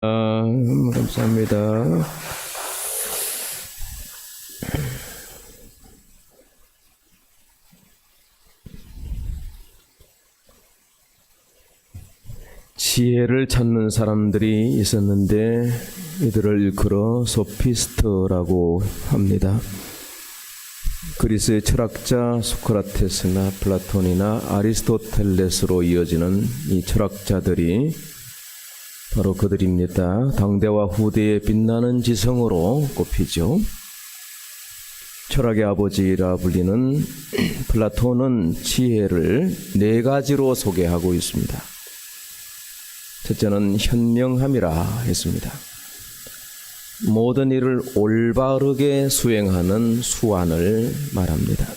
감사합니다. 지혜를 찾는 사람들이 있었는데 이들을 일컬어 소피스트라고 합니다. 그리스의 철학자 소크라테스나 플라톤이나 아리스토텔레스로 이어지는 이 철학자들이 바로 그들입니다. 당대와 후대의 빛나는 지성으로 꼽히죠. 철학의 아버지라 불리는 플라톤은 지혜를 네 가지로 소개하고 있습니다. 첫째는 현명함이라 했습니다. 모든 일을 올바르게 수행하는 수완을 말합니다.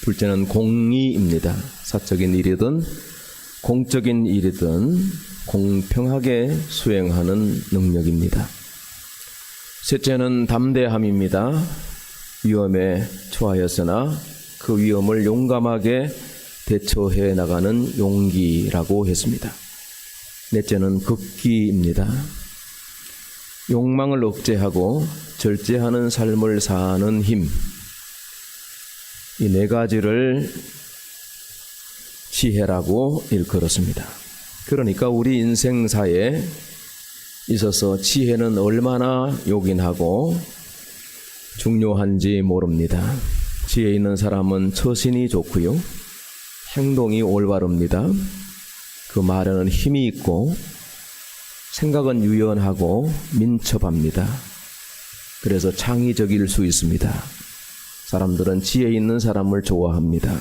둘째는 공의입니다. 사적인 일이든 공적인 일이든 공평하게 수행하는 능력입니다. 셋째는 담대함입니다. 위험에 처하였으나 그 위험을 용감하게 대처해 나가는 용기라고 했습니다. 넷째는 극기입니다. 욕망을 억제하고 절제하는 삶을 사는 힘. 이 네 가지를 지혜라고 일컬었습니다. 그러니까 우리 인생사에 있어서 지혜는 얼마나 요긴하고 중요한지 모릅니다. 지혜 있는 사람은 처신이 좋고요. 행동이 올바릅니다. 그 말에는 힘이 있고 생각은 유연하고 민첩합니다. 그래서 창의적일 수 있습니다. 사람들은 지혜 있는 사람을 좋아합니다.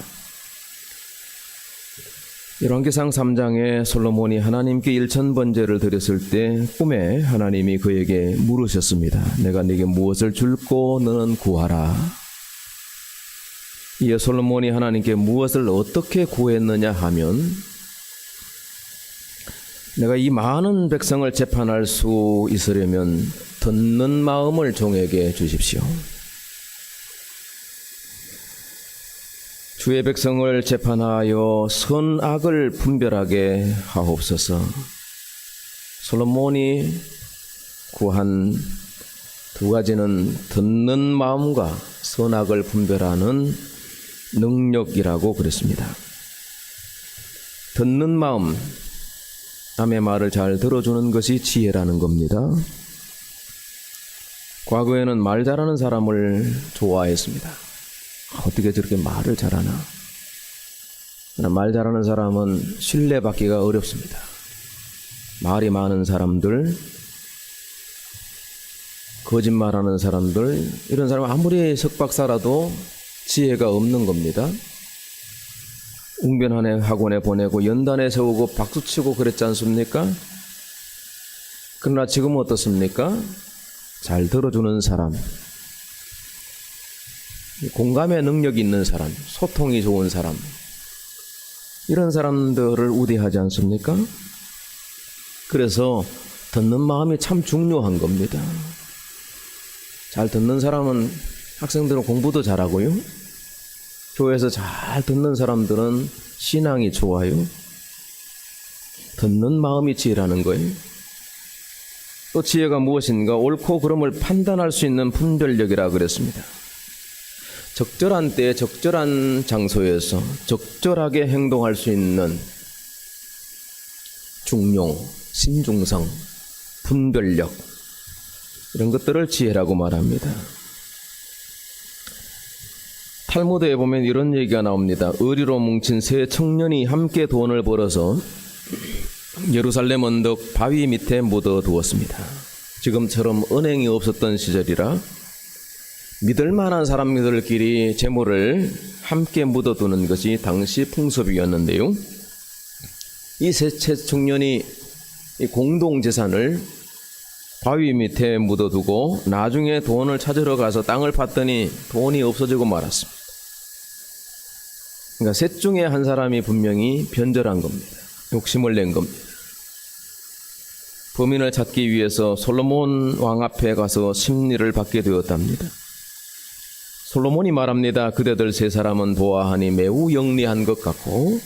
열왕기상 3장에 솔로몬이 하나님께 일천번제를 드렸을 때 꿈에 하나님이 그에게 물으셨습니다. 내가 네게 무엇을 줄고 너는 구하라. 이에 솔로몬이 하나님께 무엇을 어떻게 구했느냐 하면 내가 이 많은 백성을 재판할 수 있으려면 듣는 마음을 종에게 주십시오. 주의 백성을 재판하여 선악을 분별하게 하옵소서. 솔로몬이 구한 두 가지는 듣는 마음과 선악을 분별하는 능력이라고 그랬습니다. 듣는 마음, 남의 말을 잘 들어주는 것이 지혜라는 겁니다. 과거에는 말 잘하는 사람을 좋아했습니다. 어떻게 저렇게 말을 잘하나? 그러나 말 잘하는 사람은 신뢰받기가 어렵습니다. 말이 많은 사람들, 거짓말하는 사람들, 이런 사람은 아무리 석박사라도 지혜가 없는 겁니다. 웅변한 학원에 보내고 연단에 세우고 박수치고 그랬지 않습니까? 그러나 지금은 어떻습니까? 잘 들어주는 사람, 공감의 능력이 있는 사람, 소통이 좋은 사람, 이런 사람들을 우대하지 않습니까? 그래서 듣는 마음이 참 중요한 겁니다. 잘 듣는 사람은 학생들은 공부도 잘하고요. 교회에서 잘 듣는 사람들은 신앙이 좋아요. 듣는 마음이 지혜라는 거예요. 또 지혜가 무엇인가? 옳고 그름을 판단할 수 있는 분별력이라 그랬습니다. 적절한 때에 적절한 장소에서 적절하게 행동할 수 있는 중용, 신중성, 분별력, 이런 것들을 지혜라고 말합니다. 탈무드에 보면 이런 얘기가 나옵니다. 의리로 뭉친 세 청년이 함께 돈을 벌어서 예루살렘 언덕 바위 밑에 묻어두었습니다. 지금처럼 은행이 없었던 시절이라 믿을 만한 사람들끼리 재물을 함께 묻어두는 것이 당시 풍습이었는데요. 이 세 청년이 공동재산을 바위 밑에 묻어두고 나중에 돈을 찾으러 가서 땅을 팠더니 돈이 없어지고 말았습니다. 그러니까 셋 중에 한 사람이 분명히 변절한 겁니다. 욕심을 낸 겁니다. 범인을 찾기 위해서 솔로몬 왕 앞에 가서 심리를 받게 되었답니다. 솔로몬이 말합니다. 그대들 세 사람은 보아하니 매우 영리한 것 같고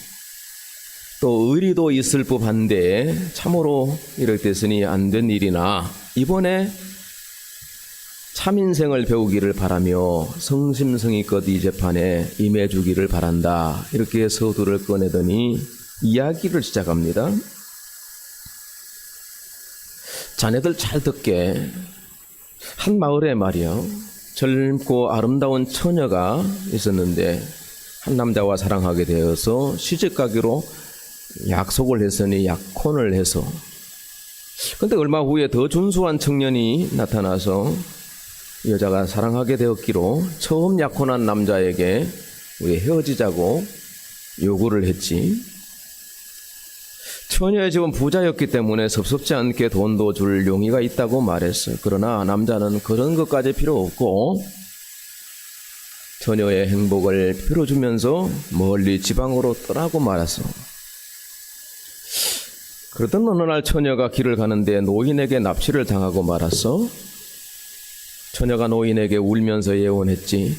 또 의리도 있을 법한데 참으로 이럴 때서니 안 된 일이나 이번에 참인생을 배우기를 바라며 성심성의껏 이 재판에 임해주기를 바란다. 이렇게 서두를 꺼내더니 이야기를 시작합니다. 자네들 잘 듣게. 한 마을에 말이요, 젊고 아름다운 처녀가 있었는데 한 남자와 사랑하게 되어서 시집가기로 약속을 했으니 약혼을 해서, 근데 얼마 후에 더 준수한 청년이 나타나서 여자가 사랑하게 되었기로 처음 약혼한 남자에게 우리 헤어지자고 요구를 했지. 처녀의 집은 부자였기 때문에 섭섭지 않게 돈도 줄 용의가 있다고 말했어요. 그러나 남자는 그런 것까지 필요 없고 처녀의 행복을 빌어주면서 멀리 지방으로 떠나고 말았어. 그러던 어느 날 처녀가 길을 가는데 노인에게 납치를 당하고 말았어. 처녀가 노인에게 울면서 예언했지.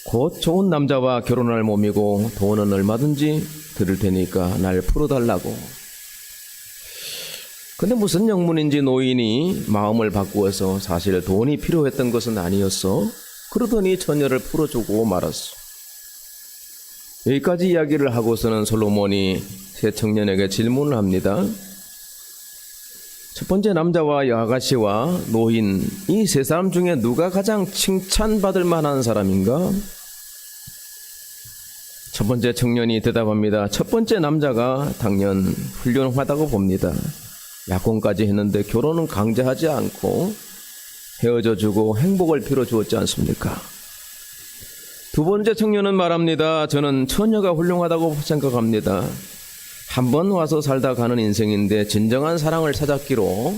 곧 좋은 남자와 결혼할 몸이고 돈은 얼마든지 드릴 테니까 날 풀어달라고. 근데 무슨 영문인지 노인이 마음을 바꾸어서 사실 돈이 필요했던 것은 아니었어. 그러더니 처녀를 풀어주고 말았어. 여기까지 이야기를 하고서는 솔로몬이 세 청년에게 질문을 합니다. 첫 번째 남자와 아가씨와 노인, 이 세 사람 중에 누가 가장 칭찬받을 만한 사람인가? 첫 번째 청년이 대답합니다. 첫 번째 남자가 당연 훌륭하다고 봅니다. 약혼까지 했는데 결혼은 강제하지 않고 헤어져 주고 행복을 빌어주었지 않습니까? 두 번째 청년은 말합니다. 저는 처녀가 훌륭하다고 생각합니다. 한 번 와서 살다 가는 인생인데 진정한 사랑을 찾았기로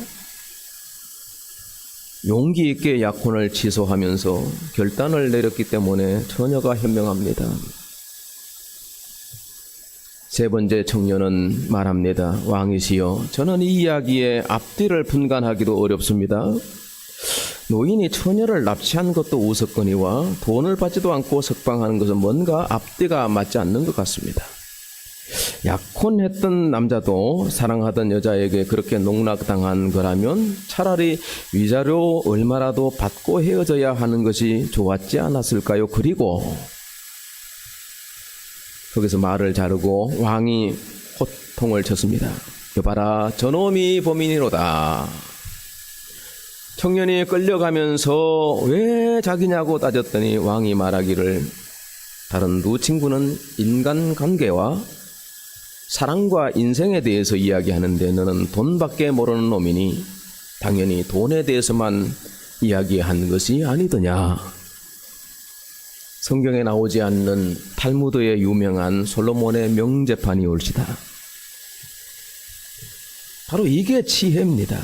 용기 있게 약혼을 취소하면서 결단을 내렸기 때문에 처녀가 현명합니다. 세 번째 청년은 말합니다. 왕이시여, 저는 이 이야기에 앞뒤를 분간하기도 어렵습니다. 노인이 처녀를 납치한 것도 우스거니와 돈을 받지도 않고 석방하는 것은 뭔가 앞뒤가 맞지 않는 것 같습니다. 약혼했던 남자도 사랑하던 여자에게 그렇게 농락당한 거라면 차라리 위자료 얼마라도 받고 헤어져야 하는 것이 좋았지 않았을까요? 그리고 거기서 말을 자르고 왕이 호통을 쳤습니다. 여봐라, 저놈이 범인이로다. 청년이 끌려가면서 왜 자기냐고 따졌더니 왕이 말하기를, 다른 두 친구는 인간관계와 사랑과 인생에 대해서 이야기하는데 너는 돈밖에 모르는 놈이니 당연히 돈에 대해서만 이야기한 것이 아니더냐. 성경에 나오지 않는 탈무드의 유명한 솔로몬의 명재판이 올시다. 바로 이게 지혜입니다.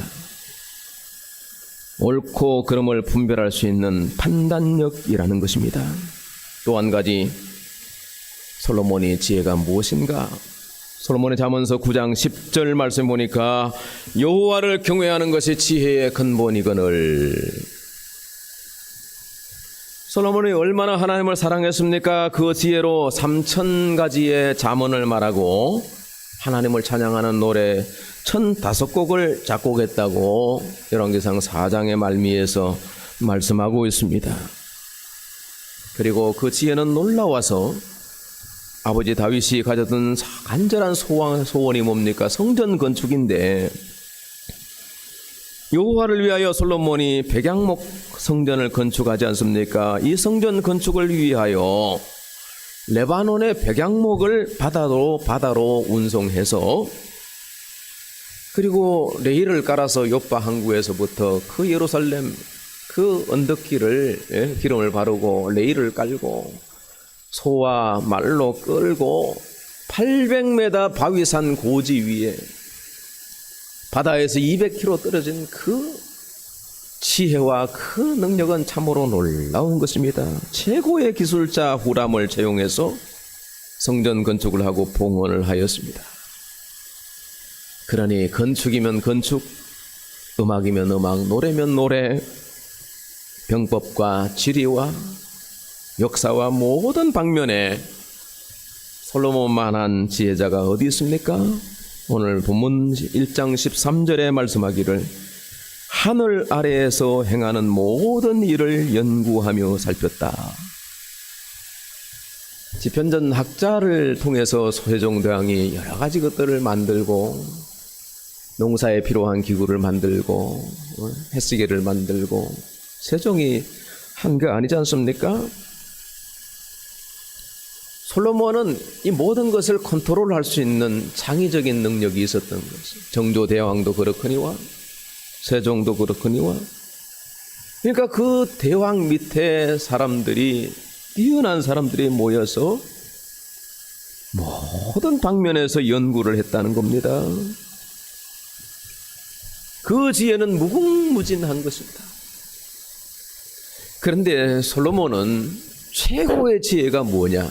옳고 그름을 분별할 수 있는 판단력이라는 것입니다. 또 한 가지 솔로몬의 지혜가 무엇인가? 솔로몬의 잠언서 9장 10절 말씀 보니까 여호와를 경외하는 것이 지혜의 근본이거늘. 솔로몬이 얼마나 하나님을 사랑했습니까? 그 지혜로 3,000가지의 잠언을 말하고 하나님을 찬양하는 노래 1,005곡을 작곡했다고 열왕기상 4장의 말미에서 말씀하고 있습니다. 그리고 그 지혜는 놀라워서 아버지 다윗이 가졌던 간절한 소원이 뭡니까? 성전 건축인데 여호와를 위하여 솔로몬이 백양목 성전을 건축하지 않습니까? 이 성전 건축을 위하여 레바논의 백양목을 바다로 운송해서 그리고 레일을 깔아서 요파 항구에서부터 그 예루살렘 그 언덕길을 기름을 바르고 레일을 깔고 소와 말로 끌고 800m 바위산 고지 위에 바다에서 200km 떨어진 그 지혜와 그 능력은 참으로 놀라운 것입니다. 최고의 기술자 후람을 채용해서 성전 건축을 하고 봉헌을 하였습니다. 그러니 건축이면 건축, 음악이면 음악, 노래면 노래, 병법과 지리와 역사와 모든 방면에 솔로몬만한 지혜자가 어디 있습니까? 오늘 본문 1장 13절에 말씀하기를 하늘 아래에서 행하는 모든 일을 연구하며 살폈다. 지편전 학자를 통해서 세종대왕이 여러 가지 것들을 만들고 농사에 필요한 기구를 만들고 햇시계를 만들고 세종이 한 게 아니지 않습니까? 솔로몬은 이 모든 것을 컨트롤할 수 있는 창의적인 능력이 있었던 것이 정조대왕도 그렇거니와 세종도 그렇거니와 그러니까 그 대왕 밑에 사람들이 뛰어난 사람들이 모여서 모든 방면에서 연구를 했다는 겁니다. 그 지혜는 무궁무진한 것입니다. 그런데 솔로몬은 최고의 지혜가 뭐냐?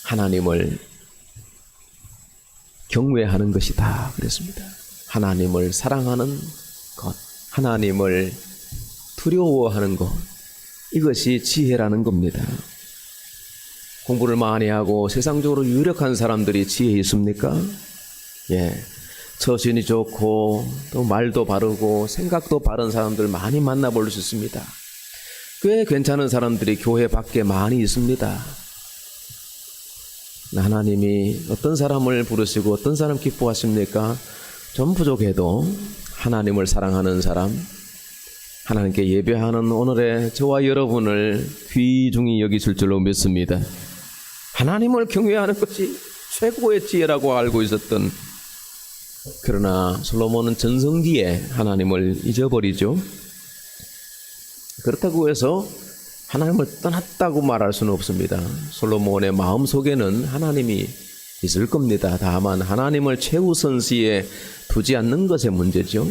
하나님을 경외하는 것이다 그랬습니다. 하나님을 사랑하는 것, 하나님을 두려워하는 것, 이것이 지혜라는 겁니다. 공부를 많이 하고 세상적으로 유력한 사람들이 지혜 있습니까? 예, 처신이 좋고 또 말도 바르고 생각도 바른 사람들 많이 만나볼 수 있습니다. 꽤 괜찮은 사람들이 교회 밖에 많이 있습니다. 하나님이 어떤 사람을 부르시고 어떤 사람 기뻐하십니까? 좀 부족해도 하나님을 사랑하는 사람, 하나님께 예배하는 오늘의 저와 여러분을 귀중히 여기실 줄로 믿습니다. 하나님을 경외하는 것이 최고의 지혜라고 알고 있었던, 그러나 솔로몬은 전성기에 하나님을 잊어버리죠. 그렇다고 해서 하나님을 떠났다고 말할 수는 없습니다. 솔로몬의 마음속에는 하나님이 있을 겁니다. 다만 하나님을 최우선시에 두지 않는 것의 문제죠.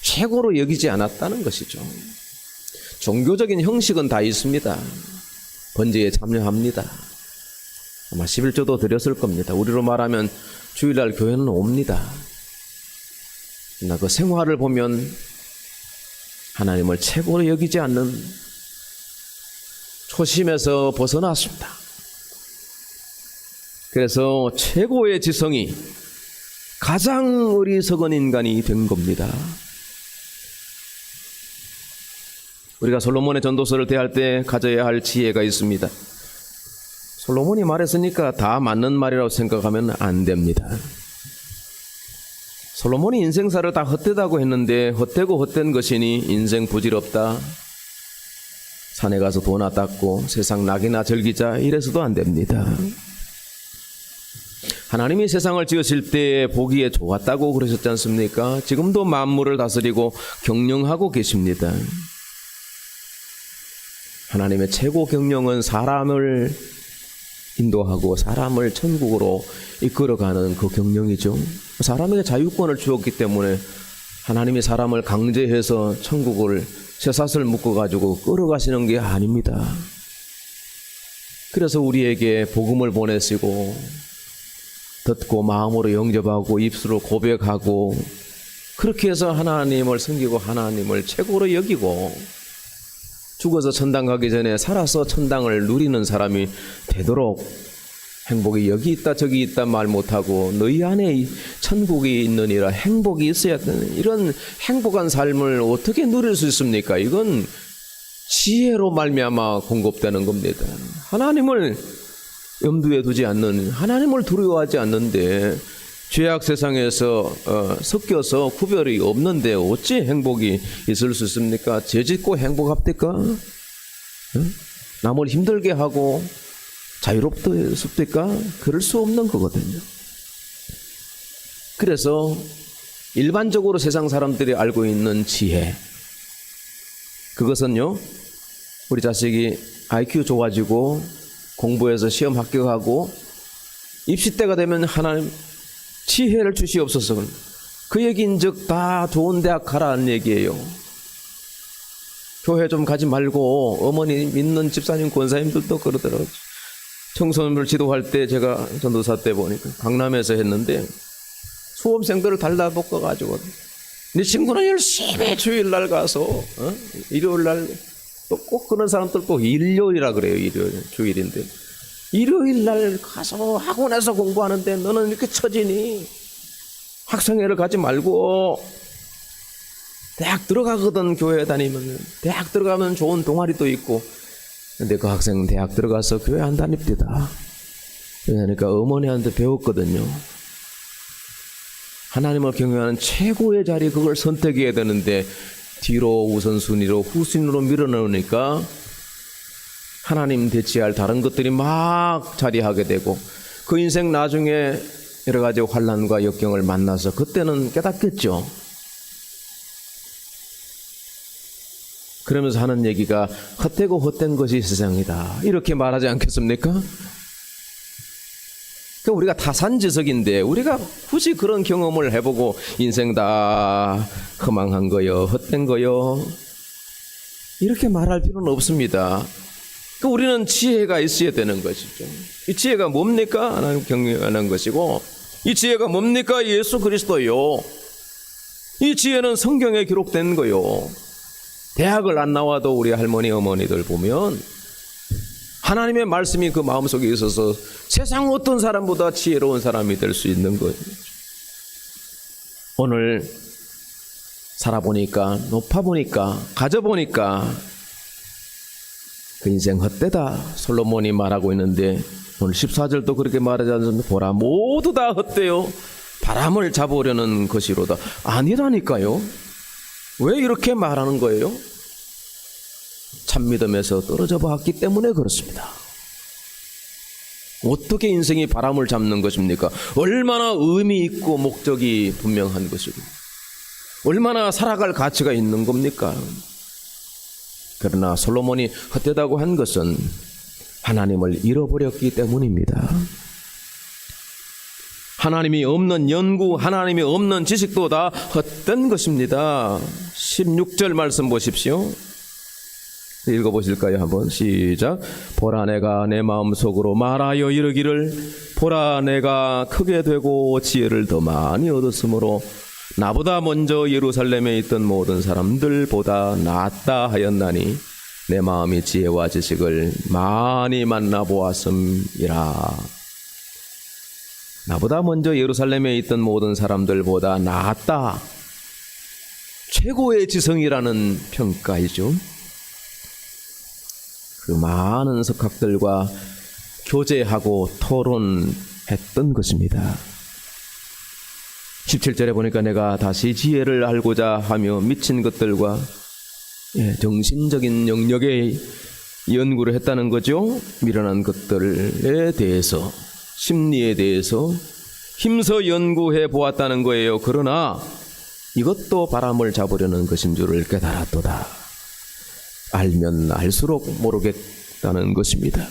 최고로 여기지 않았다는 것이죠. 종교적인 형식은 다 있습니다. 번제에 참여합니다. 아마 11조도 드렸을 겁니다. 우리로 말하면 주일날 교회는 옵니다. 그러나 그 생활을 보면 하나님을 최고로 여기지 않는 초심에서 벗어났습니다. 그래서 최고의 지성이 가장 어리석은 인간이 된 겁니다. 우리가 솔로몬의 전도서를 대할 때 가져야 할 지혜가 있습니다. 솔로몬이 말했으니까 다 맞는 말이라고 생각하면 안 됩니다. 솔로몬이 인생사를 다 헛되다고 했는데 헛되고 헛된 것이니 인생 부질없다, 산에 가서 도나 닦고 세상 낙이나 즐기자, 이래서도 안 됩니다. 하나님이 세상을 지으실 때 보기에 좋았다고 그러셨지 않습니까? 지금도 만물을 다스리고 경영하고 계십니다. 하나님의 최고 경영은 사람을 인도하고 사람을 천국으로 이끌어가는 그 경영이죠. 사람에게 자유권을 주었기 때문에 하나님이 사람을 강제해서 천국을 쇠사슬 묶어가지고 끌어가시는 게 아닙니다. 그래서 우리에게 복음을 보내시고 듣고 마음으로 영접하고 입술로 고백하고 그렇게 해서 하나님을 섬기고 하나님을 최고로 여기고 죽어서 천당 가기 전에 살아서 천당을 누리는 사람이 되도록 행복이 여기 있다 저기 있다 말 못하고 너희 안에 천국이 있느니라, 행복이 있어야 되는 이런 행복한 삶을 어떻게 누릴 수 있습니까? 이건 지혜로 말미암아 공급되는 겁니다. 하나님을 염두에 두지 않는, 하나님을 두려워하지 않는데 죄악 세상에서 섞여서 구별이 없는데 어찌 행복이 있을 수 있습니까? 죄짓고 행복합니까? 남을 힘들게 하고 자유롭습니까? 그럴 수 없는 거거든요. 그래서 일반적으로 세상 사람들이 알고 있는 지혜, 그것은요, 우리 자식이 IQ 좋아지고 공부해서 시험 합격하고 입시 때가 되면 하나님 지혜를 주시옵소서, 그 얘기인즉 다 좋은 대학 가라는 얘기예요. 교회 좀 가지 말고, 어머니 믿는 집사님 권사님들도 그러더라고요. 청소년을 지도할 때 제가 전도사 때 보니까 강남에서 했는데 수험생들을 달다 볶아가지고 네 친구는 열심히 주일날 가서 일요일날 또 꼭 그런 사람들 꼭 일요일이라 그래요. 일요일 주일인데 일요일 날 가서 학원에서 공부하는데 너는 이렇게 처지니? 학생회를 가지 말고 대학 들어가거든. 교회 다니면 대학 들어가면 좋은 동아리도 있고. 근데 그 학생 대학 들어가서 교회 안 다닙니다. 그러니까 어머니한테 배웠거든요. 하나님을 경외하는 최고의 자리, 그걸 선택해야 되는데 뒤로 우선순위로 후순위로 밀어넣으니까 하나님 대체할 다른 것들이 막 자리하게 되고, 그 인생 나중에 여러 가지 환난과 역경을 만나서 그때는 깨닫겠죠. 그러면서 하는 얘기가 헛되고 헛된 것이 세상이다, 이렇게 말하지 않겠습니까? 그러니까 우리가 타산지석인데 우리가 굳이 그런 경험을 해보고 인생 다 허망한 거요, 헛된 거요, 이렇게 말할 필요는 없습니다. 그러니까 우리는 지혜가 있어야 되는 것이죠. 이 지혜가 뭡니까? 하나님 경외하는 것이고, 이 지혜가 뭡니까? 예수 그리스도요. 이 지혜는 성경에 기록된 거요. 대학을 안 나와도 우리 할머니 어머니들 보면 하나님의 말씀이 그 마음속에 있어서 세상 어떤 사람보다 지혜로운 사람이 될 수 있는 거예요. 오늘 살아보니까, 높아보니까, 가져보니까 그 인생 헛되다 솔로몬이 말하고 있는데, 오늘 14절도 그렇게 말하지 않습니까? 보라, 모두 다 헛되요 바람을 잡으려는 것이로다. 아니라니까요. 왜 이렇게 말하는 거예요? 참믿음에서 떨어져 봤기 때문에 그렇습니다. 어떻게 인생이 바람을 잡는 것입니까? 얼마나 의미 있고 목적이 분명한 것이고, 얼마나 살아갈 가치가 있는 겁니까? 그러나 솔로몬이 헛되다고 한 것은 하나님을 잃어버렸기 때문입니다. 하나님이 없는 연구, 하나님이 없는 지식도 다 헛된 것입니다. 16절 말씀 보십시오. 읽어보실까요? 한번 시작. 보라, 내가 내 마음속으로 말하여 이르기를, 보라, 내가 크게 되고 지혜를 더 많이 얻었으므로 나보다 먼저 예루살렘에 있던 모든 사람들보다 낫다 하였나니 내 마음이 지혜와 지식을 많이 만나보았음이라. 나보다 먼저 예루살렘에 있던 모든 사람들보다 낫다. 최고의 지성이라는 평가이죠. 그 많은 석학들과 교제하고 토론했던 것입니다. 17절에 보니까 내가 다시 지혜를 알고자 하며 미친 것들과 정신적인 영역에 연구를 했다는 거죠. 미련한 것들에 대해서, 심리에 대해서 힘써 연구해 보았다는 거예요. 그러나 이것도 바람을 잡으려는 것인 줄을 깨달았도다. 알면 알수록 모르겠다는 것입니다.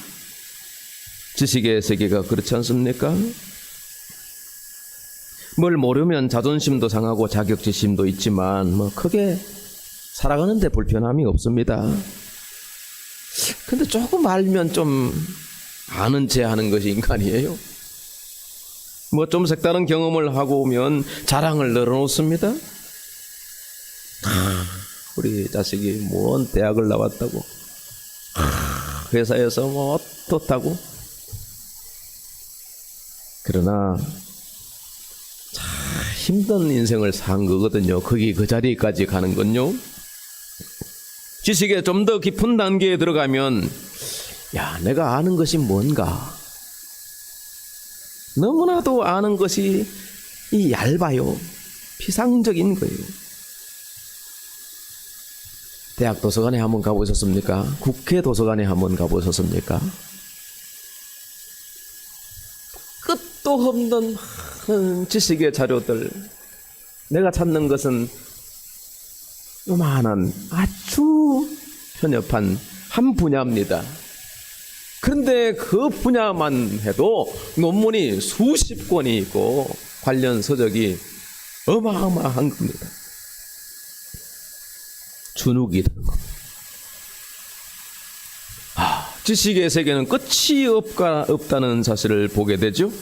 지식의 세계가 그렇지 않습니까? 뭘 모르면 자존심도 상하고 자격지심도 있지만 크게 살아가는데 불편함이 없습니다. 근데 조금 알면 좀 아는 체 하는 것이 인간이에요. 좀 색다른 경험을 하고 오면 자랑을 늘어놓습니다. 우리 자식이 뭔 대학을 나왔다고, 회사에서 어떻다고. 그러나 힘든 인생을 산 거거든요. 거기 그 자리까지 가는 건요. 지식의 좀 더 깊은 단계에 들어가면, 내가 아는 것이 뭔가, 너무나도 아는 것이 얇아요. 피상적인 거예요. 대학 도서관에 한번 가보셨습니까? 국회 도서관에 한번 가보셨습니까? 끝도 없는 지식의 자료들. 내가 찾는 것은 요만한 아주 편협한 한 분야입니다. 그런데 그 분야만 해도 논문이 수십 권이 있고 관련 서적이 어마어마한 겁니다. 주눅이 드는 겁니다. 지식의 세계는 끝이 없다는 사실을 보게 되죠.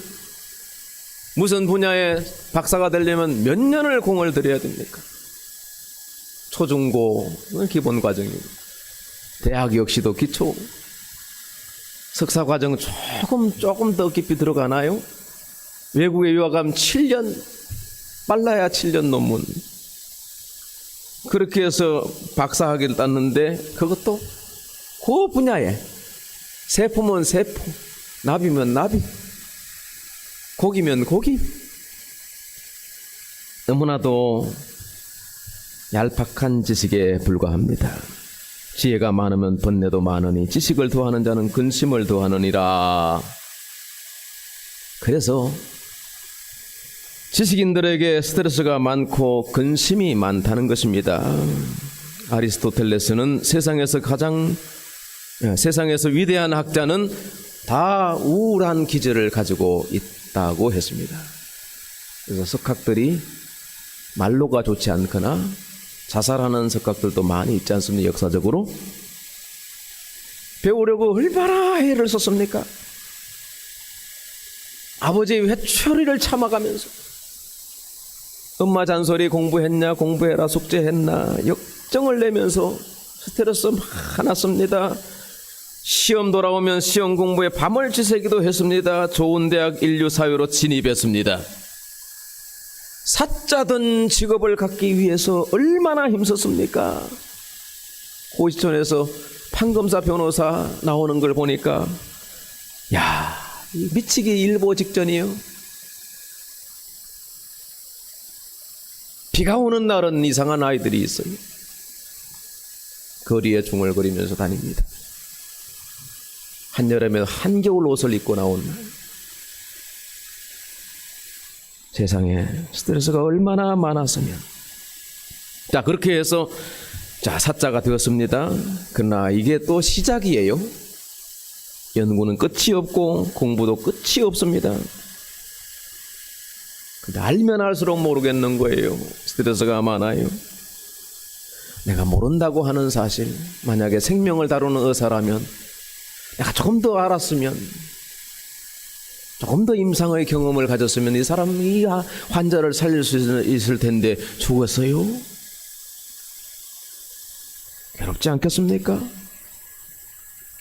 무슨 분야에 박사가 되려면 몇 년을 공을 들여야 됩니까? 초중고 기본 과정이고, 대학 역시도 기초. 석사 과정 조금 더 깊이 들어가나요? 외국에 유학 가면 7년, 빨라야 7년 논문. 그렇게 해서 박사학위를 땄는데 그것도 그 분야에 세포면 세포, 나비면 나비, 고기면 고기. 너무나도 얄팍한 지식에 불과합니다. 지혜가 많으면 번뇌도 많으니 지식을 더하는 자는 근심을 더하느니라. 그래서 지식인들에게 스트레스가 많고 근심이 많다는 것입니다. 아리스토텔레스는 세상에서 위대한 학자는 다 우울한 기질을 가지고 있다고 했습니다. 그래서 석학들이 말로가 좋지 않거나 자살하는 석학들도 많이 있지 않습니까? 역사적으로 배우려고 얼마나 애를 썼습니까? 아버지의 회초리를 참아가면서 엄마 잔소리 공부해라 숙제했나 역정을 내면서 스트레스 많았습니다. 시험 돌아오면 시험 공부에 밤을 지새기도 했습니다. 좋은 대학 인류사회로 진입했습니다. 사자든 직업을 갖기 위해서 얼마나 힘썼습니까? 고시촌에서 판검사 변호사 나오는 걸 보니까 야, 미치기 일보 직전이요. 비가 오는 날은 이상한 아이들이 있어요. 거리에 중얼거리면서 다닙니다. 한여름에 한겨울 옷을 입고 나온 날. 세상에 스트레스가 얼마나 많았으면. 자, 그렇게 해서 사자가 되었습니다. 그러나 이게 또 시작이에요. 연구는 끝이 없고 공부도 끝이 없습니다. 근데 알면 알수록 모르겠는 거예요. 스트레스가 많아요. 내가 모른다고 하는 사실, 만약에 생명을 다루는 의사라면 내가 조금 더 알았으면, 조금 더 임상의 경험을 가졌으면 이 사람이 환자를 살릴 수 있을 텐데 죽었어요? 괴롭지 않겠습니까?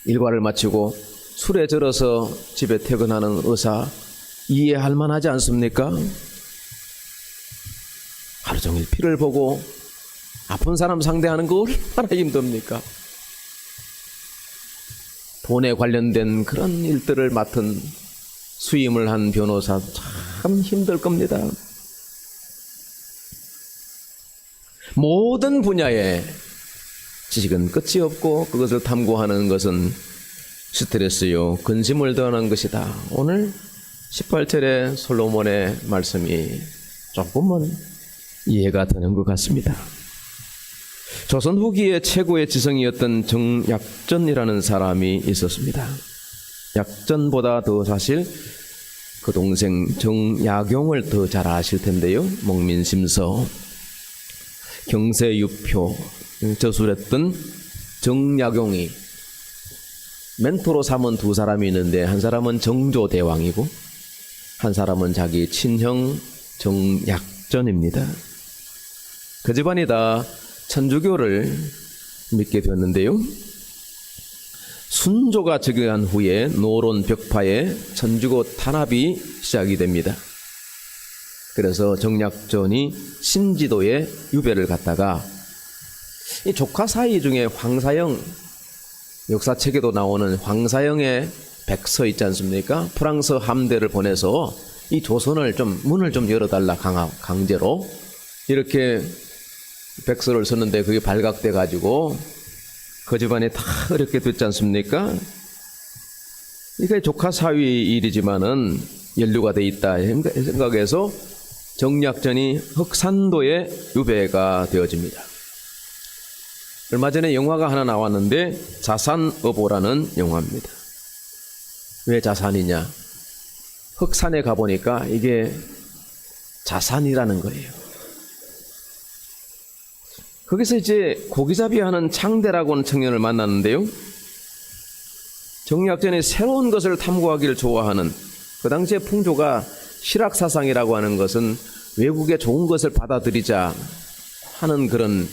일과를 마치고 술에 절어서 집에 퇴근하는 의사 이해할 만하지 않습니까? 하루 종일 피를 보고 아픈 사람 상대하는 거 얼마나 힘듭니까? 돈에 관련된 그런 일들을 맡은 수임을 한 변호사 참 힘들 겁니다. 모든 분야에 지식은 끝이 없고 그것을 탐구하는 것은 스트레스요, 근심을 더하는 것이다. 오늘 18절의 솔로몬의 말씀이 조금은 이해가 되는 것 같습니다. 조선 후기의 최고의 지성이었던 정약전이라는 사람이 있었습니다. 약전보다 더 사실 그 동생 정약용을 더 잘 아실 텐데요. 목민심서, 경세유표 저술했던 정약용이 멘토로 삼은 두 사람이 있는데, 한 사람은 정조대왕이고 한 사람은 자기 친형 정약전입니다. 그 집안이 다 천주교를 믿게 되었는데요. 순조가 즉위한 후에 노론 벽파에 천주교 탄압이 시작이 됩니다. 그래서 정약전이 신지도에 유배를 갔다가 이 조카 사이 중에 황사영, 역사책에도 나오는 황사영의 백서 있지 않습니까? 프랑스 함대를 보내서 이 조선을 문을 좀 열어달라, 강제로 이렇게 백서를 썼는데 그게 발각돼 가지고 그 집안이 다 어렵게 됐지 않습니까? 이게 조카 사위 일이지만은 연루가 돼 있다 생각해서 정약전이 흑산도에 유배가 되어집니다. 얼마 전에 영화가 하나 나왔는데 자산어보라는 영화입니다. 왜 자산이냐? 흑산에 가보니까 이게 자산이라는 거예요. 거기서 이제 고기잡이 하는 창대라고 하는 청년을 만났는데요. 정약전이 새로운 것을 탐구하기를 좋아하는, 그 당시에 풍조가 실학사상이라고 하는 것은 외국의 좋은 것을 받아들이자 하는 그런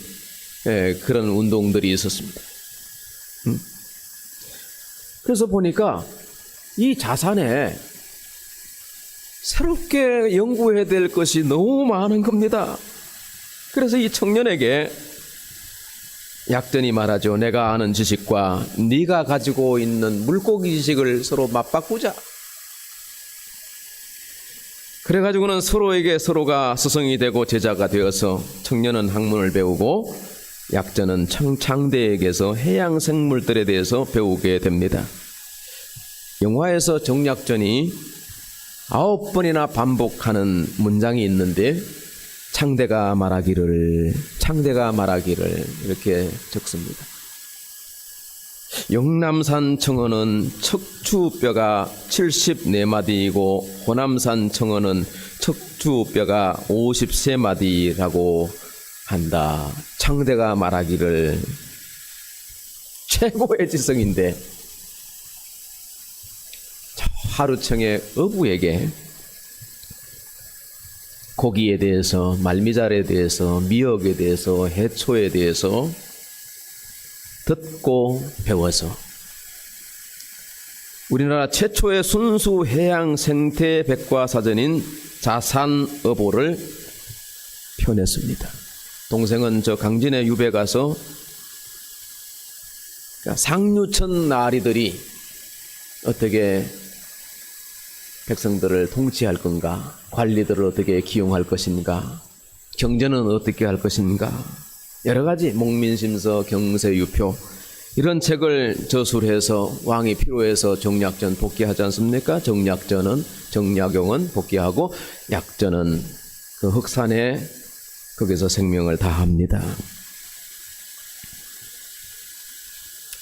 운동들이 있었습니다. 그래서 보니까 이 자산에 새롭게 연구해야 될 것이 너무 많은 겁니다. 그래서 이 청년에게 약전이 말하죠. 내가 아는 지식과 네가 가지고 있는 물고기 지식을 서로 맞바꾸자. 그래가지고는 서로에게 서로가 스승이 되고 제자가 되어서 청년은 학문을 배우고 약전은 창대에게서 해양 생물들에 대해서 배우게 됩니다. 영화에서 정약전이 9번이나 반복하는 문장이 있는데 창대가 말하기를 이렇게 적습니다. 영남산 청어는 척추뼈가 74마디이고 호남산 청어는 척추뼈가 53마디라고 한다. 창대가 말하기를 최고의 지성인데 하루청의 어부에게 고기에 대해서, 말미잘에 대해서, 미역에 대해서, 해초에 대해서 듣고 배워서 우리나라 최초의 순수 해양 생태 백과사전인 자산어보를 펴냈습니다. 동생은 저 강진의 유배 가서 상류천 나리들이 어떻게 백성들을 통치할 건가, 관리들을 어떻게 기용할 것인가, 경제는 어떻게 할 것인가, 여러 가지 목민심서, 경세유표 이런 책을 저술해서 왕이 필요해서 정약전 복귀하지 않습니까? 정약용은 복귀하고 약전은 그 흑산에 거기서 생명을 다합니다.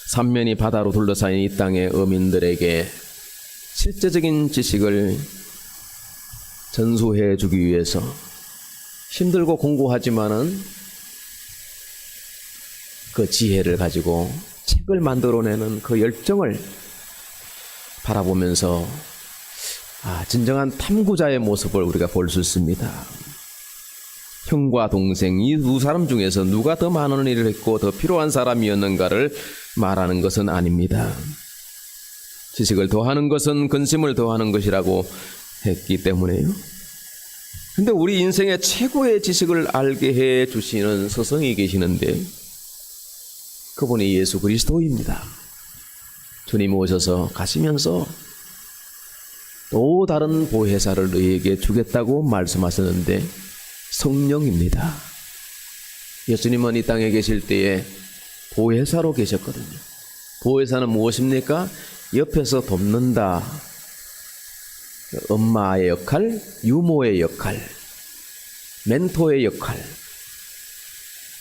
삼면이 바다로 둘러싸인 이 땅의 어민들에게 실제적인 지식을 전수해 주기 위해서 힘들고 공부하지만은 그 지혜를 가지고 책을 만들어내는 그 열정을 바라보면서 진정한 탐구자의 모습을 우리가 볼 수 있습니다. 형과 동생 이 두 사람 중에서 누가 더 많은 일을 했고 더 필요한 사람이었는가를 말하는 것은 아닙니다. 지식을 더하는 것은 근심을 더하는 것이라고 했기 때문에요. 근데 우리 인생의 최고의 지식을 알게 해 주시는 스승이 계시는데 그분이 예수 그리스도입니다. 주님 오셔서 가시면서 또 다른 보혜사를 너희에게 주겠다고 말씀하셨는데 성령입니다. 예수님은 이 땅에 계실 때에 보혜사로 계셨거든요. 보혜사는 무엇입니까? 옆에서 돕는다. 엄마의 역할, 유모의 역할, 멘토의 역할,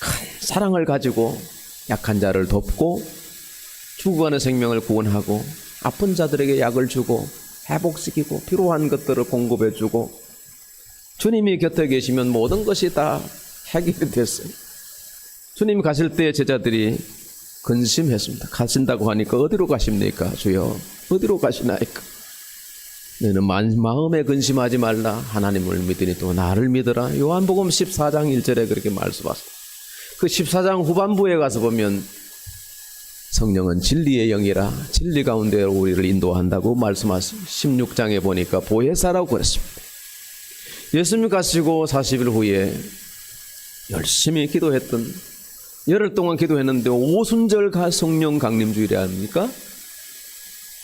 큰 사랑을 가지고 약한 자를 돕고 죽어가는 생명을 구원하고 아픈 자들에게 약을 주고 회복시키고 필요한 것들을 공급해주고 주님이 곁에 계시면 모든 것이 다 해결이 됐어요. 주님 가실 때 제자들이 근심했습니다. 가신다고 하니까 어디로 가십니까? 주여 어디로 가시나이까? 너는 마음에 근심하지 말라. 하나님을 믿으니 또 나를 믿어라. 요한복음 14장 1절에 그렇게 말씀하셨습니다. 그 14장 후반부에 가서 보면 성령은 진리의 영이라 진리 가운데 우리를 인도한다고 말씀하셨습니다. 16장에 보니까 보혜사라고 그랬습니다. 예수님 가시고 40일 후에 열심히 기도했던 열흘 동안 기도했는데 오순절 성령 강림주일이 아닙니까?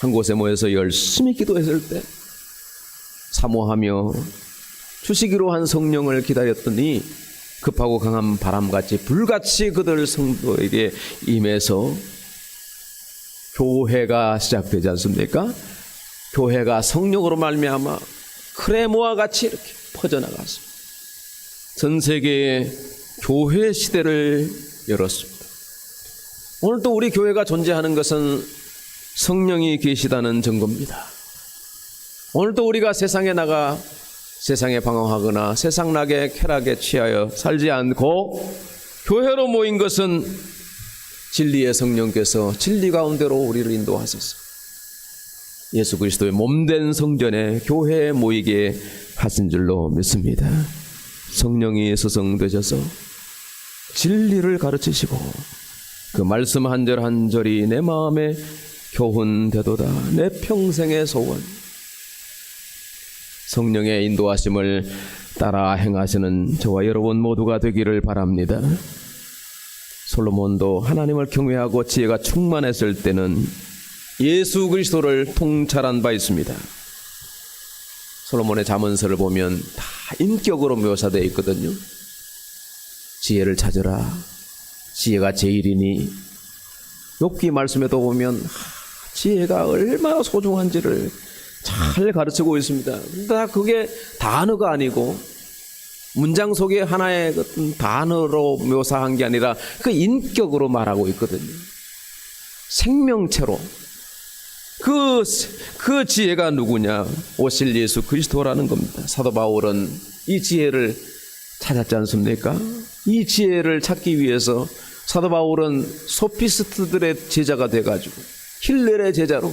한 곳에 모여서 열심히 기도했을 때 사모하며 주시기로 한 성령을 기다렸더니 급하고 강한 바람같이 불같이 그들 성도에게 임해서 교회가 시작되지 않습니까? 교회가 성령으로 말미암아 크레모와 같이 이렇게 퍼져나갔습니다. 전 세계에 교회 시대를 열었습니다. 오늘도 우리 교회가 존재하는 것은 성령이 계시다는 증거입니다. 오늘도 우리가 세상에 나가 세상에 방황하거나 세상락의 쾌락에 취하여 살지 않고 교회로 모인 것은 진리의 성령께서 진리 가운데로 우리를 인도하셔서 예수 그리스도의 몸된 성전에 교회에 모이게 하신 줄로 믿습니다. 성령이 스승되셔서 진리를 가르치시고 그 말씀 한 절 한 절이 내 마음에 교훈되도다. 내 평생의 소원. 성령의 인도하심을 따라 행하시는 저와 여러분 모두가 되기를 바랍니다. 솔로몬도 하나님을 경외하고 지혜가 충만했을 때는 예수 그리스도를 통찰한 바 있습니다. 솔로몬의 잠언서를 보면 다 인격으로 묘사되어 있거든요. 지혜를 찾으라. 지혜가 제일이니. 욥기 말씀에도 보면 지혜가 얼마나 소중한지를 잘 가르치고 있습니다. 다 그게 단어가 아니고 문장 속에 하나의 단어로 묘사한 게 아니라 그 인격으로 말하고 있거든요. 생명체로. 그 지혜가 누구냐? 오실 예수 그리스도라는 겁니다. 사도 바울은 이 지혜를 찾았지 않습니까? 이 지혜를 찾기 위해서 사도 바울은 소피스트들의 제자가 돼가지고 힐렐의 제자로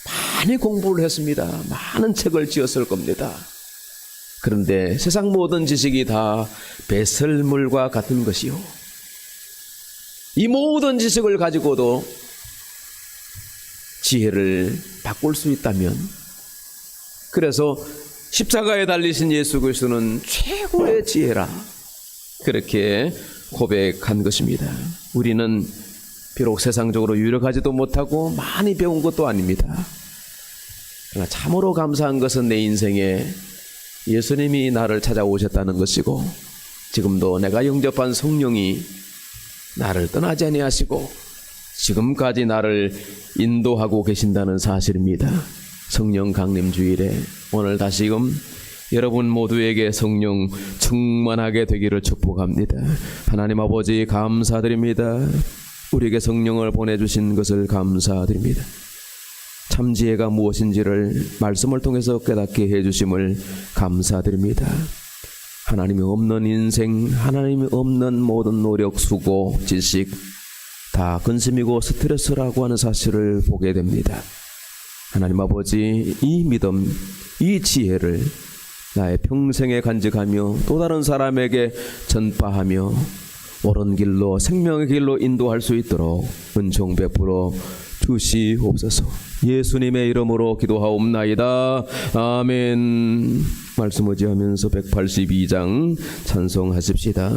많이 공부를 했습니다. 많은 책을 지었을 겁니다. 그런데 세상 모든 지식이 다 배설물과 같은 것이요. 이 모든 지식을 가지고도 지혜를 바꿀 수 있다면, 그래서 십자가에 달리신 예수 그리스도는 최고의 지혜라, 그렇게 고백한 것입니다. 우리는 비록 세상적으로 유력하지도 못하고 많이 배운 것도 아닙니다. 그러나 참으로 감사한 것은 내 인생에 예수님이 나를 찾아오셨다는 것이고, 지금도 내가 영접한 성령이 나를 떠나지 아니하시고 지금까지 나를 인도하고 계신다는 사실입니다. 성령 강림 주일에 오늘 다시금 여러분 모두에게 성령 충만하게 되기를 축복합니다. 하나님 아버지 감사드립니다. 우리에게 성령을 보내주신 것을 감사드립니다. 참 지혜가 무엇인지를 말씀을 통해서 깨닫게 해주심을 감사드립니다. 하나님이 없는 인생, 하나님이 없는 모든 노력, 수고, 지식 다 근심이고 스트레스라고 하는 사실을 보게 됩니다. 하나님 아버지, 이 믿음, 이 지혜를 나의 평생에 간직하며 또 다른 사람에게 전파하며 옳은 길로, 생명의 길로 인도할 수 있도록 은총 베풀어 주시옵소서. 예수님의 이름으로 기도하옵나이다. 아멘. 말씀 의지하면서 182장 찬송하십시다.